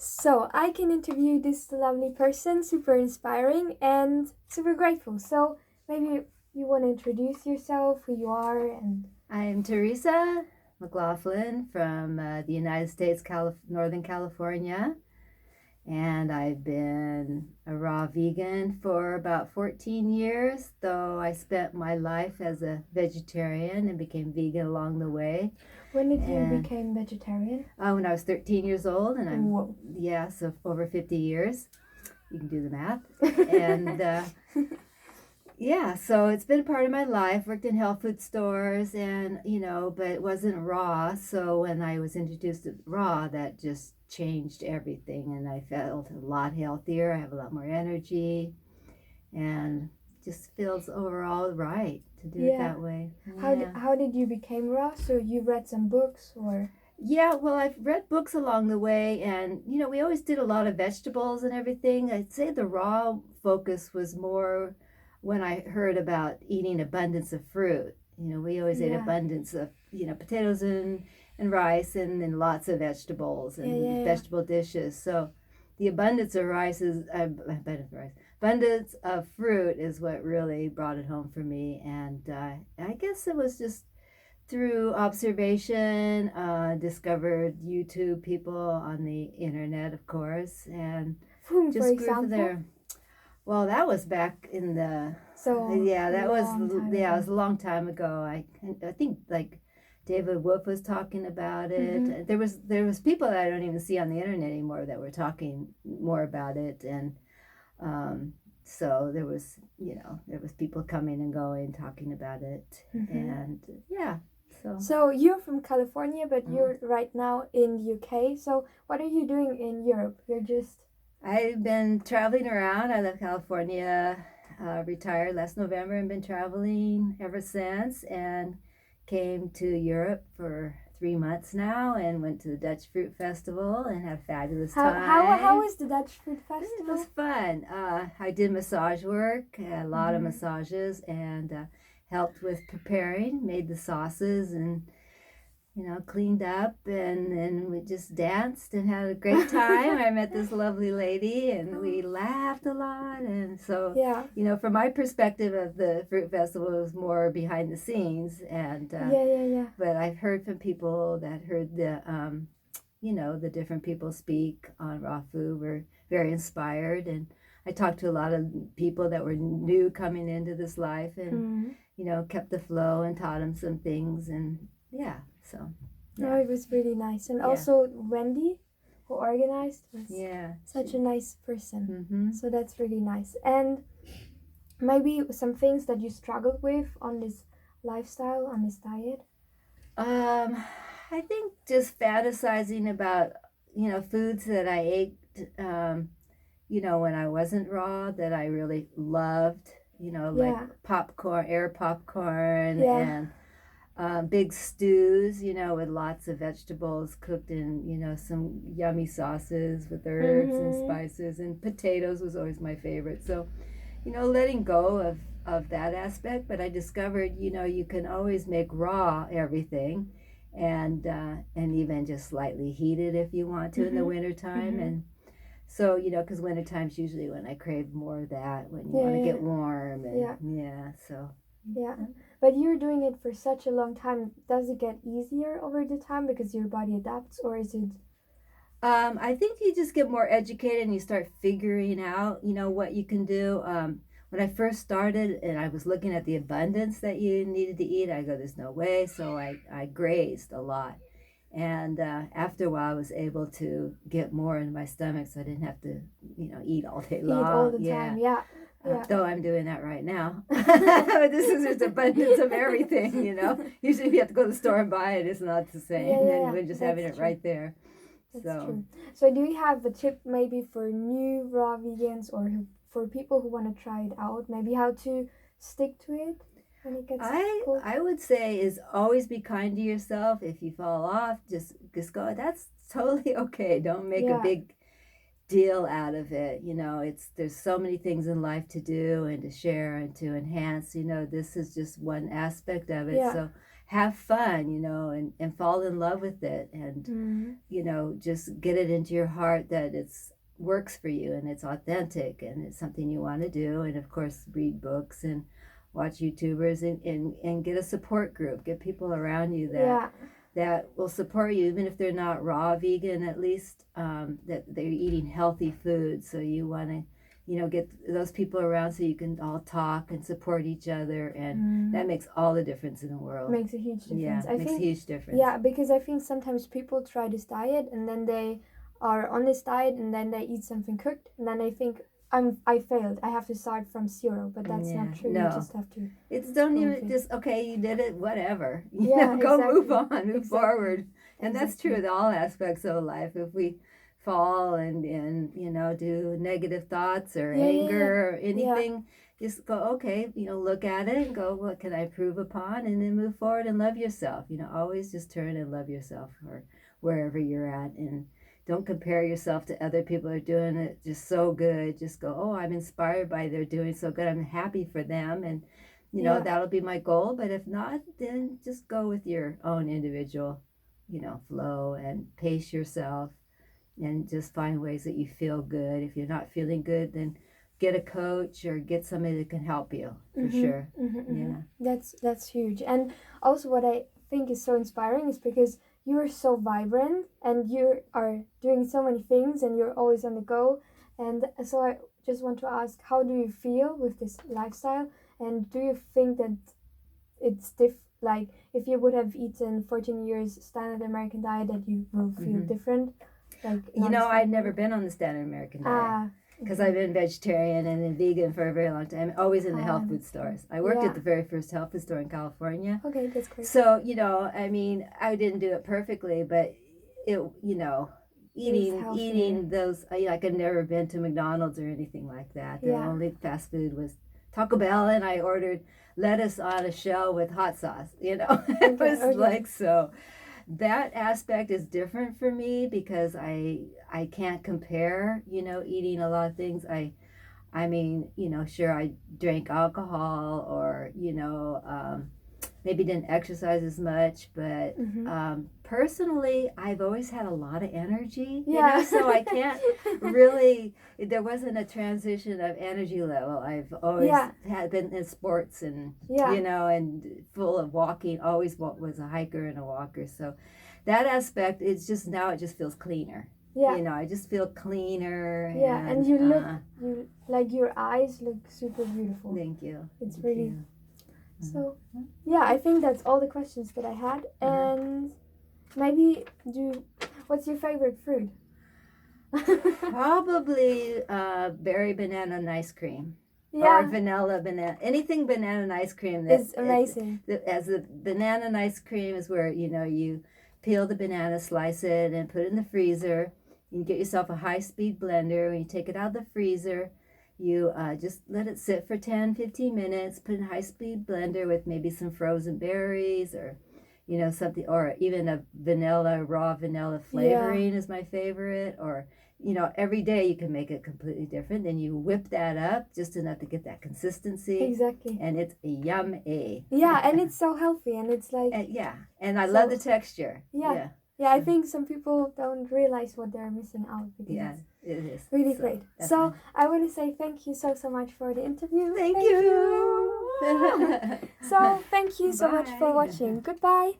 So I can interview this lovely person, super inspiring and super grateful. So maybe you want to introduce yourself, who you are, and I am Teresa McLaughlin from the United States, Northern California, and I've been a raw vegan for about 14 years, though I spent my life as a vegetarian and became vegan along the way. when did you And become vegetarian? when I was 13 years old, and Whoa. so over 50 years. You can do the math. And so it's been a part of my life. Worked in health food stores, and but it wasn't raw. So when I was introduced to raw, that just changed everything, and I felt a lot healthier. I have a lot more energy, and just feels overall right to do it that way. How did you become raw? So you read some books or? Yeah, well, I've read books along the way, and we always did a lot of vegetables and everything. I'd say the raw focus was more when I heard about eating abundance of fruit. We always ate abundance of, potatoes and rice and lots of vegetables and vegetable dishes. So the abundance of abundance of fruit is what really brought it home for me. And I guess it was just through observation, discovered YouTube people on the internet, of course, and Whom, for just grew from example? there. Well, that was back in the So that was long time it was ago. a long time ago. I think like David Wolf was talking about it. There was people that I don't even see on the internet anymore that were talking more about it, and so there was people coming and going talking about it, and yeah. So you're from California, but you're right now in the UK. So what are you doing in Europe? You're just I've been traveling around. I left California, retired last November, and been traveling ever since. And came to Europe for 3 months now, and went to the Dutch Fruit Festival and had a fabulous time. how is the Dutch Food It Festival? was fun. I did massage work, a lot of massages, and helped with preparing, made the sauces, and cleaned up, and we just danced and had a great time. I met this lovely lady, and we laughed a lot. And so, Yeah. from my perspective of the fruit festival, it was more behind the scenes. And Yeah. but I've heard from people that heard the different people speak on raw food were very inspired. And I talked to a lot of people that were new coming into this life, and kept the flow and taught them some things. And yeah, so No, it was really nice. And also Wendy, who organized, was such a nice person. So that's really nice. And maybe some things that you struggled with on this lifestyle, on this diet. I think just fantasizing about foods that I ate when I wasn't raw that I really loved, like popcorn, air popcorn, and big stews, with lots of vegetables cooked in, some yummy sauces with herbs and spices, and potatoes was always my favorite. So, letting go of that aspect. But I discovered, you can always make raw everything, and even just slightly heat it if you want to in the wintertime. And so, because wintertime's usually when I crave more of that, when you want to get warm. And so. Yeah. But you're doing it for such a long time. Does it get easier over the time because your body adapts, or is it? I think you just get more educated and you start figuring out, what you can do. When I first started and I was looking at the abundance that you needed to eat, I go, there's no way. So I grazed a lot. And after a while, I was able to get more in my stomach, so I didn't have to, eat all day long. Eat all the time, yeah. Though I'm doing that right now. This is just abundance of everything, Usually if you have to go to the store and buy it, it's not the same. Yeah, We're just having it right there. That's true. So do you have a tip maybe for new raw vegans or for people who want to try it out? Maybe how to stick to it when it gets difficult? I would say is always be kind to yourself. If you fall off, just go. That's totally okay. Don't make a big deal out of it. There's so many things in life to do and to share and to enhance. This is just one aspect of it. So have fun, and fall in love with it, and just get it into your heart that it's works for you and it's authentic and it's something you want to do. And of course, read books and watch YouTubers, and get a support group, get people around you that will support you, even if they're not raw vegan, at least that they're eating healthy food. So you want to get those people around so you can all talk and support each other, and that makes all the difference in the world. Makes a huge difference. Yeah, I makes think, a huge difference. Yeah, because I think sometimes people try this diet and then they are on this diet and then they eat something cooked and then they think I failed. I have to start from zero, but that's not true. No. You just have to. It's don't even just okay. You did it. Whatever. Yeah, go exactly. Move on. Move forward. And that's true in all aspects of life. If we fall and do negative thoughts or anger or anything, just go okay. Look at it and go, what can I improve upon, and then move forward and love yourself. Always just turn and love yourself, or wherever you're at, and don't compare yourself to other people who are doing it just so good. Just go, oh, I'm inspired by they're doing so good. I'm happy for them. And, that'll be my goal. But if not, then just go with your own individual, flow, and pace yourself, and just find ways that you feel good. If you're not feeling good, then get a coach or get somebody that can help you, for sure. Yeah. That's huge. And also what I think is so inspiring is because you're so vibrant and you are doing so many things and you're always on the go. And so I just want to ask, how do you feel with this lifestyle? And do you think that it's like if you would have eaten 14 years standard American diet, that you will feel different? Like I've never been on the standard American diet. Because I've been vegetarian and then vegan for a very long time, always in the health food stores. I worked at the very first health food store in California. Okay, that's great. So, I didn't do it perfectly, but eating those, I could never been to McDonald's or anything like that. The only fast food was Taco Bell, and I ordered lettuce on a shell with hot sauce, It was like, so that aspect is different for me because I can't compare, eating a lot of things. I mean, sure, I drank alcohol or, maybe didn't exercise as much, but personally, I've always had a lot of energy, so I can't really, there wasn't a transition of energy level. I've always had been in sports and, and full of walking, always was a hiker and a walker. So that aspect, it's just, now it just feels cleaner. I just feel cleaner. Yeah, and you look, like your eyes look super beautiful. Thank you. It's really... So, I think that's all the questions that I had. And maybe what's your favorite fruit? Probably berry banana and ice cream. Or vanilla banana. Anything banana and ice cream. It's amazing. As the banana and ice cream is where, you peel the banana, slice it, and put it in the freezer. You get yourself a high-speed blender. When you take it out of the freezer, you just let it sit for 10-15 minutes, put it in a high-speed blender with maybe some frozen berries or, something, or even a raw vanilla flavoring is my favorite. Or, every day you can make it completely different. Then you whip that up just enough to get that consistency. Exactly. And it's yummy. Yeah, and it's so healthy, and it's like... And I love the texture. Yeah, I think some people don't realize what they're missing out because it is really great. So I want to say thank you so much for the interview. Thank you. So thank you so much for watching. Goodbye.